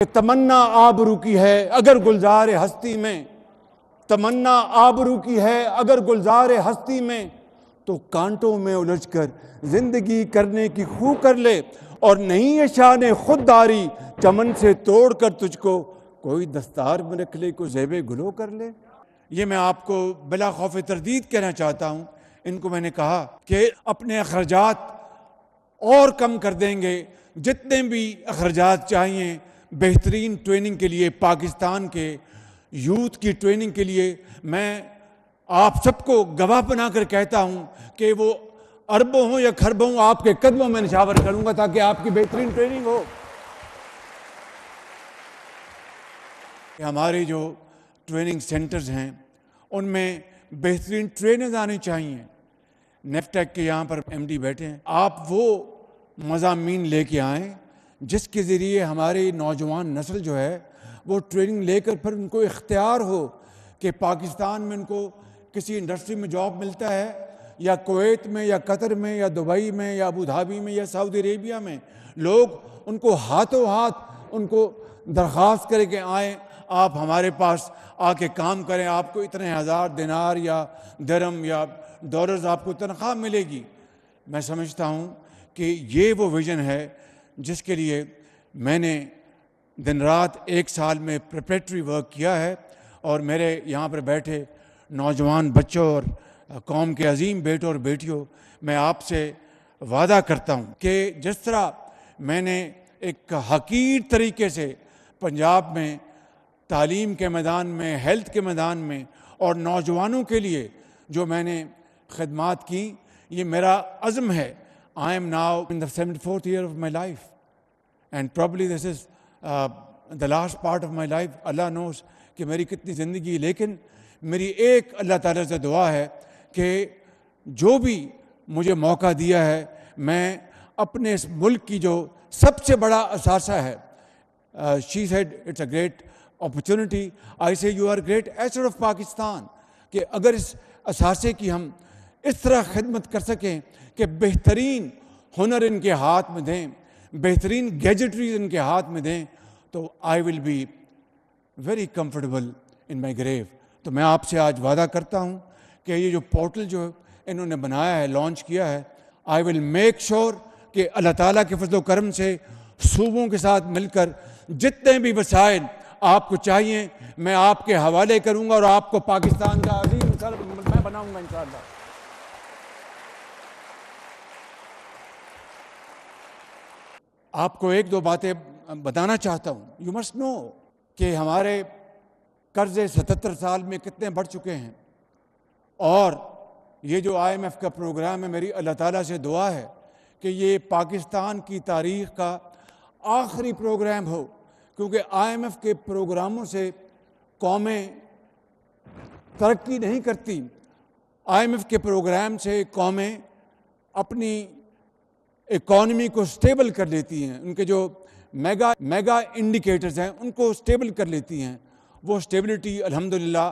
تمنا آبرو کی ہے اگر گلزار ہستی میں، تمنا آبرو کی ہے اگر گلزار ہستی میں، تو کانٹوں میں الجھ کر زندگی کرنے کی خو کر لے، اور نہیں ہے شان خودداری چمن سے توڑ کر تجھ کو کوئی دستار میں رکھ لے، کوئی زیب گلو کر لے۔ یہ میں آپ کو بلا خوف تردید کہنا چاہتا ہوں۔ ان کو میں نے کہا کہ اپنے اخراجات اور کم کر دیں گے، جتنے بھی اخراجات چاہیے بہترین ٹریننگ کے لیے، پاکستان کے یوتھ کی ٹریننگ کے لیے، میں آپ سب کو گواہ بنا کر کہتا ہوں کہ وہ اربوں ہوں یا کھربوں ہوں، آپ کے قدموں میں نچھاور کروں گا تاکہ آپ کی بہترین ٹریننگ ہو۔ ہمارے جو ٹریننگ سینٹرز ہیں ان میں بہترین ٹرینرز آنے چاہیے۔ نیفٹیک کے یہاں پر ایم ڈی بیٹھے ہیں، آپ وہ مضامین لے کے آئیں جس کے ذریعے ہماری نوجوان نسل جو ہے وہ ٹریننگ لے کر پھر ان کو اختیار ہو کہ پاکستان میں ان کو کسی انڈسٹری میں جاب ملتا ہے، یا کویت میں یا قطر میں یا دبئی میں یا ابوظہبی میں یا سعودی عربیہ میں، لوگ ان کو ہاتھوں ہاتھ ان کو درخواست کرے کہ آئیں، آپ ہمارے پاس آ کے کام کریں، آپ کو اتنے ہزار دینار یا درہم یا ڈالرز آپ کو تنخواہ ملے گی۔ میں سمجھتا ہوں کہ یہ وہ ویژن ہے جس کے لیے میں نے دن رات ایک سال میں پریپریٹری ورک کیا ہے، اور میرے یہاں پر بیٹھے نوجوان بچوں اور قوم کے عظیم بیٹوں اور بیٹیوں، میں آپ سے وعدہ کرتا ہوں کہ جس طرح میں نے ایک حقیر طریقے سے پنجاب میں تعلیم کے میدان میں، ہیلتھ کے میدان میں اور نوجوانوں کے لیے جو میں نے خدمات کی، یہ میرا عزم ہے۔ I am now in the 74th year of my life, and probably this is the last part of my life. Allah knows کہ میری کتنی زندگی، لیکن میری ایک اللہ تعالیٰ سے دعا ہے کہ جو بھی مجھے موقع دیا ہے، میں اپنے اس ملک کی جو سب سے بڑا اثاثہ ہے، she said it's a great opportunity, I say you are great asset of Pakistan، کہ اگر اس اثاثے کی ہم اس طرح خدمت کر سکیں کہ بہترین ہنر ان کے ہاتھ میں دیں، بہترین گیجٹریز ان کے ہاتھ میں دیں، تو I will be very comfortable in my grave۔ تو میں آپ سے آج وعدہ کرتا ہوں کہ یہ جو پورٹل جو انہوں نے بنایا ہے، لانچ کیا ہے، I will make sure کہ اللہ تعالیٰ کے فضل و کرم سے صوبوں کے ساتھ مل کر جتنے بھی وسائل آپ کو چاہیے میں آپ کے حوالے کروں گا، اور آپ کو پاکستان کا عظیم مثال میں بناؤں گا انشاءاللہ۔ آپ کو ایک دو باتیں بتانا چاہتا ہوں۔ یو مسٹ نو کہ ہمارے قرضے 77 سال میں کتنے بڑھ چکے ہیں، اور یہ جو IMF کا پروگرام ہے، میری اللہ تعالیٰ سے دعا ہے کہ یہ پاکستان کی تاریخ کا آخری پروگرام ہو، کیونکہ IMF کے پروگراموں سے قومیں ترقی نہیں کرتی۔ IMF کے پروگرام سے قومیں اپنی اکانومی کو سٹیبل کر لیتی ہیں، ان کے جو میگا انڈیکیٹرز ہیں ان کو سٹیبل کر لیتی ہیں۔ وہ سٹیبلٹی الحمدللہ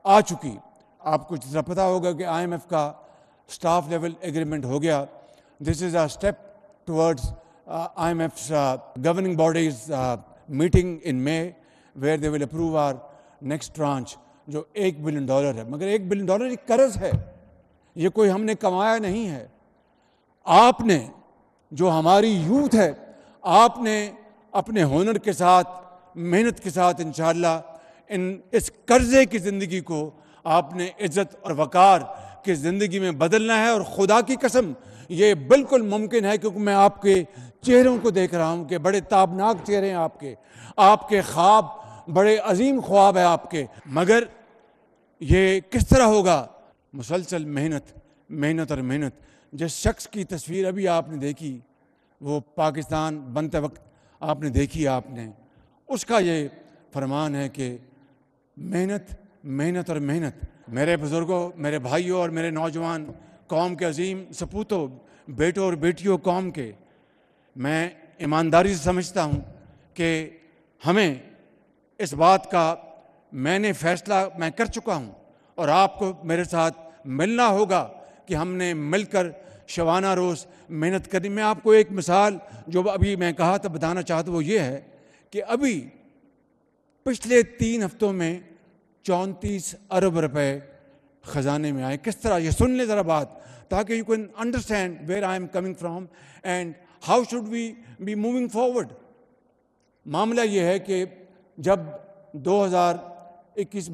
آ چکی۔ آپ کو جس طرح پتہ ہوگا کہ IMF کا سٹاف لیول ایگریمنٹ ہو گیا۔ This is a step towards IMF's governing bodies meeting in May where they will approve our next tranche جو $1 بلین ہے۔ مگر $1 بلین ایک قرض ہے، یہ کوئی ہم نے کمایا نہیں ہے۔ آپ نے جو ہماری یوتھ ہے، آپ نے اپنے ہنر کے ساتھ، محنت کے ساتھ انشاءاللہ اس قرضے کی زندگی کو آپ نے عزت اور وقار کی زندگی میں بدلنا ہے، اور خدا کی قسم یہ بالکل ممکن ہے، کیونکہ میں آپ کے چہروں کو دیکھ رہا ہوں کہ بڑے تابناک چہرے ہیں آپ کے خواب بڑے عظیم خواب ہیں آپ کے۔ مگر یہ کس طرح ہوگا؟ مسلسل محنت اور محنت۔ جس شخص کی تصویر ابھی آپ نے دیکھی، وہ پاکستان بنتے وقت آپ نے دیکھی، آپ نے اس کا یہ فرمان ہے کہ محنت اور محنت۔ میرے بزرگوں، میرے بھائیوں اور میرے نوجوان قوم کے عظیم سپوتوں، بیٹوں اور بیٹیوں قوم کے، میں ایمانداری سے سمجھتا ہوں کہ ہمیں اس بات کا میں نے فیصلہ میں کر چکا ہوں، اور آپ کو میرے ساتھ ملنا ہوگا کہ ہم نے مل کر شبانہ روز محنت کرنی۔ میں آپ کو ایک مثال جو ابھی میں کہا تھا بتانا چاہتا ہوں، وہ یہ ہے کہ ابھی پچھلے 3 ہفتوں میں 34 ارب روپے خزانے میں آئے. کس طرح؟ یہ سن لیں ذرا بات, تاکہ you can understand where I am coming from and how should we be moving forward. معاملہ یہ ہے کہ جب 2021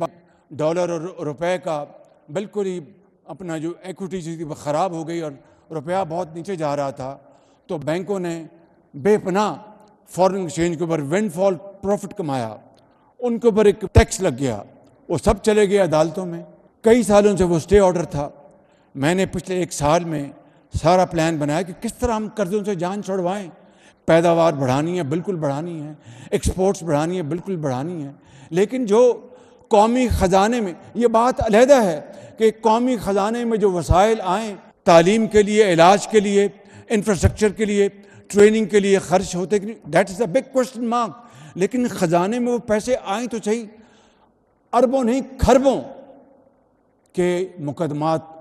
ڈالر اور روپے کا بالکل ہی اپنا جو ایکوٹی تھی وہ خراب ہو گئی اور روپیہ بہت نیچے جا رہا تھا, تو بینکوں نے بے پناہ فارن ایکسچینج کے اوپر ونڈ فال پروفٹ کمایا. ان کے اوپر ایک ٹیکس لگ گیا, وہ سب چلے گئے عدالتوں میں. کئی سالوں سے وہ اسٹے آرڈر تھا. میں نے پچھلے 1 سال میں سارا پلان بنایا کہ کس طرح ہم قرضوں سے جان چھڑوائیں. پیداوار بڑھانی ہے, بالکل بڑھانی ہے. ایکسپورٹس بڑھانی ہے, بالکل بڑھانی ہے. لیکن جو قومی خزانے میں, یہ بات علیحدہ ہے کہ قومی خزانے میں جو وسائل آئیں تعلیم کے لیے, علاج کے لیے, انفراسٹرکچر کے لیے, ٹریننگ کے لیے خرچ ہوتے کہ نہیں, that is a big question mark. لیکن خزانے میں وہ پیسے آئیں تو صحیح, اربوں نہیں کھربوں کے مقدمات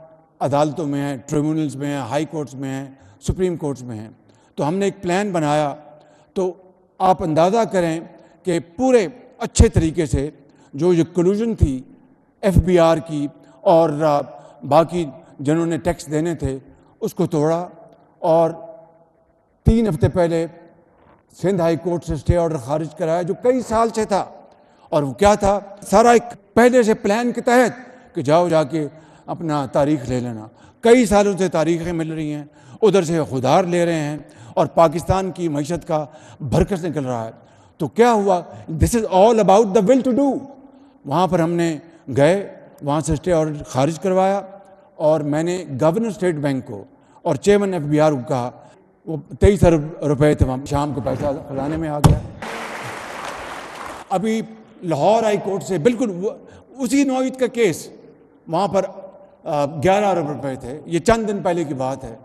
عدالتوں میں ہیں, ٹریبونلز میں ہیں, ہائی کورٹس میں ہیں, سپریم کورٹس میں ہیں. تو ہم نے ایک پلان بنایا. تو آپ اندازہ کریں کہ پورے اچھے طریقے سے جو یہ کلوژن تھی ایف بی آر کی اور باقی جنہوں نے ٹیکس دینے تھے اس کو توڑا, اور 3 ہفتے پہلے سندھ ہائی کورٹ سے اسٹے آرڈر خارج کرایا جو کئی سال سے تھا. اور وہ کیا تھا؟ سارا ایک پہلے سے پلان کے تحت کہ جاؤ جا کے اپنا تاریخ لے لینا. کئی سالوں سے تاریخیں مل رہی ہیں, ادھر سے خودار لے رہے ہیں, اور پاکستان کی معیشت کا بھرکس نکل رہا ہے. تو کیا ہوا؟ This is all about the will to do. وہاں پر ہم نے گئے, وہاں سے اسٹے آرڈر خارج کروایا, اور میں نے گورنر اسٹیٹ بینک کو اور چیئرمین ایف بی آر کو کہا. وہ 23 ارب روپے تھے, وہاں شام کو پیسہ خزانے میں آ گیا. ابھی لاہور ہائی کورٹ سے بالکل اسی نوعیت کا کیس, وہاں پر 11 ارب روپے تھے. یہ چند دن پہلے کی بات ہے.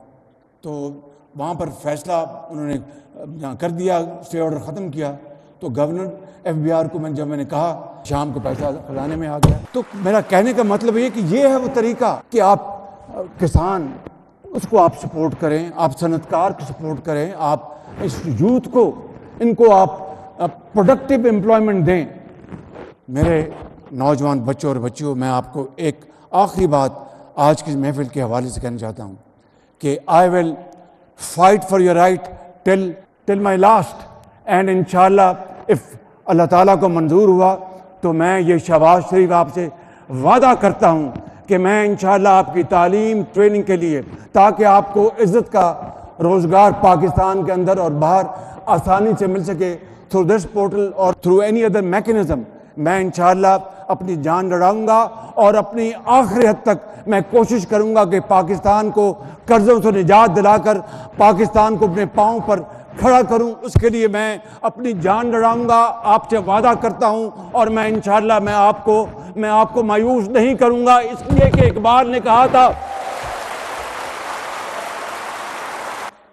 تو وہاں پر فیصلہ انہوں نے کر دیا, اسٹے آرڈر ختم کیا. تو گورنر ایف بی آر کو جب میں نے کہا شام کو پیسہ خزانے میں آ گیا. تو میرا کہنے کا مطلب یہ کہ یہ ہے وہ طریقہ کہ آپ کسان اس کو آپ سپورٹ کریں, آپ صنعت کار کو سپورٹ کریں, آپ اس یوتھ کو, ان کو آپ پروڈکٹیو امپلائمنٹ دیں. میرے نوجوان بچوں اور بچیوں, میں آپ کو ایک آخری بات آج کی محفل کے حوالے سے کہنا چاہتا ہوں کہ I will fight for your right till my last, and انشاءاللہ اف اللہ تعالیٰ کو منظور ہوا تو میں یہ شہباز شریف آپ سے وعدہ کرتا ہوں کہ میں انشاءاللہ آپ کی تعلیم ٹریننگ کے لیے, تاکہ آپ کو عزت کا روزگار پاکستان کے اندر اور باہر آسانی سے مل سکے تھرو دس پورٹل اور تھرو اینی ادر میکنزم, میں انشاءاللہ اپنی جان لڑاؤں گا اور اپنی آخری حد تک میں کوشش کروں گا کہ پاکستان کو قرضوں سے نجات دلا کر پاکستان کو اپنے پاؤں پر کھڑا کروں. اس کے لیے میں اپنی جان لڑاؤں گا, آپ سے وعدہ کرتا ہوں. اور میں انشاءاللہ میں آپ کو مایوس نہیں کروں گا, اس لیے کہ اقبال نے کہا تھا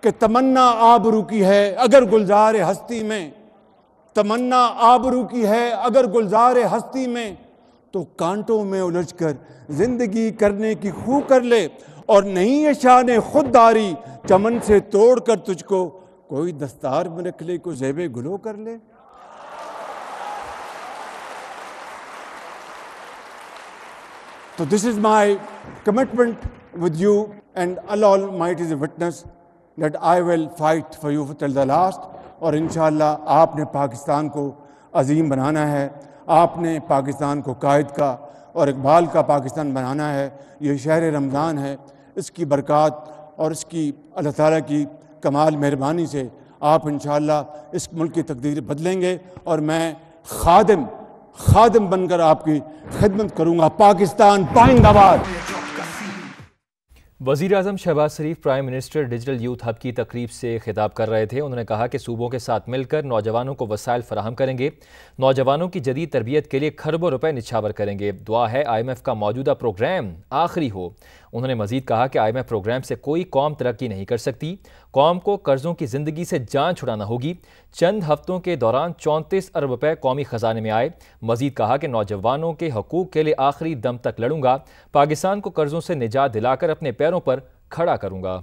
کہ تمنا آبرو کی ہے اگر گلزار ہستی میں, تمنا آبرو کی ہے اگر گلزار ہستی میں, تو کانٹوں میں الجھ کر زندگی کرنے کی خو کر لے, اور نہیں ہے شان خودداری چمن سے توڑ کر تجھ کو کوئی دستار میں رکھ لے, کوئی زیب گلو کر لے. So this is my commitment with you, and Allah Almighty is a witness that I will fight for you till the last. اور انشاءاللہ آپ نے پاکستان کو عظیم بنانا ہے, آپ نے پاکستان کو قائد کا اور اقبال کا پاکستان بنانا ہے. یہ شہر رمضان ہے, اس کی برکات اور اس کی اللہ تعالیٰ کی کمال مہربانی سے آپ انشاءاللہ اس ملک کی تقدیر بدلیں گے, اور میں خادم بن کر آپ کی خدمت کروں گا. پاکستان پائندہ باد. وزیر اعظم Shehbaz Sharif prime minister digital youth hub کی تقریب سے خطاب کر رہے تھے. انہوں نے کہا کہ صوبوں کے ساتھ مل کر نوجوانوں کو وسائل فراہم کریں گے, نوجوانوں کی جدید تربیت کے لیے کھربوں روپے نچھاور کریں گے. دعا ہے آئی ایم ایف کا موجودہ پروگرام آخری ہو. انہوں نے مزید کہا کہ آئی ایم ایف پروگرام سے کوئی قوم ترقی نہیں کر سکتی, قوم کو قرضوں کی زندگی سے جان چھڑانا ہوگی. چند ہفتوں کے دوران 34 ارب روپے قومی خزانے میں آئے. مزید کہا کہ نوجوانوں کے حقوق کے لیے آخری دم تک لڑوں گا, پاکستان کو قرضوں سے نجات دلا کر اپنے پیروں پر کھڑا کروں گا.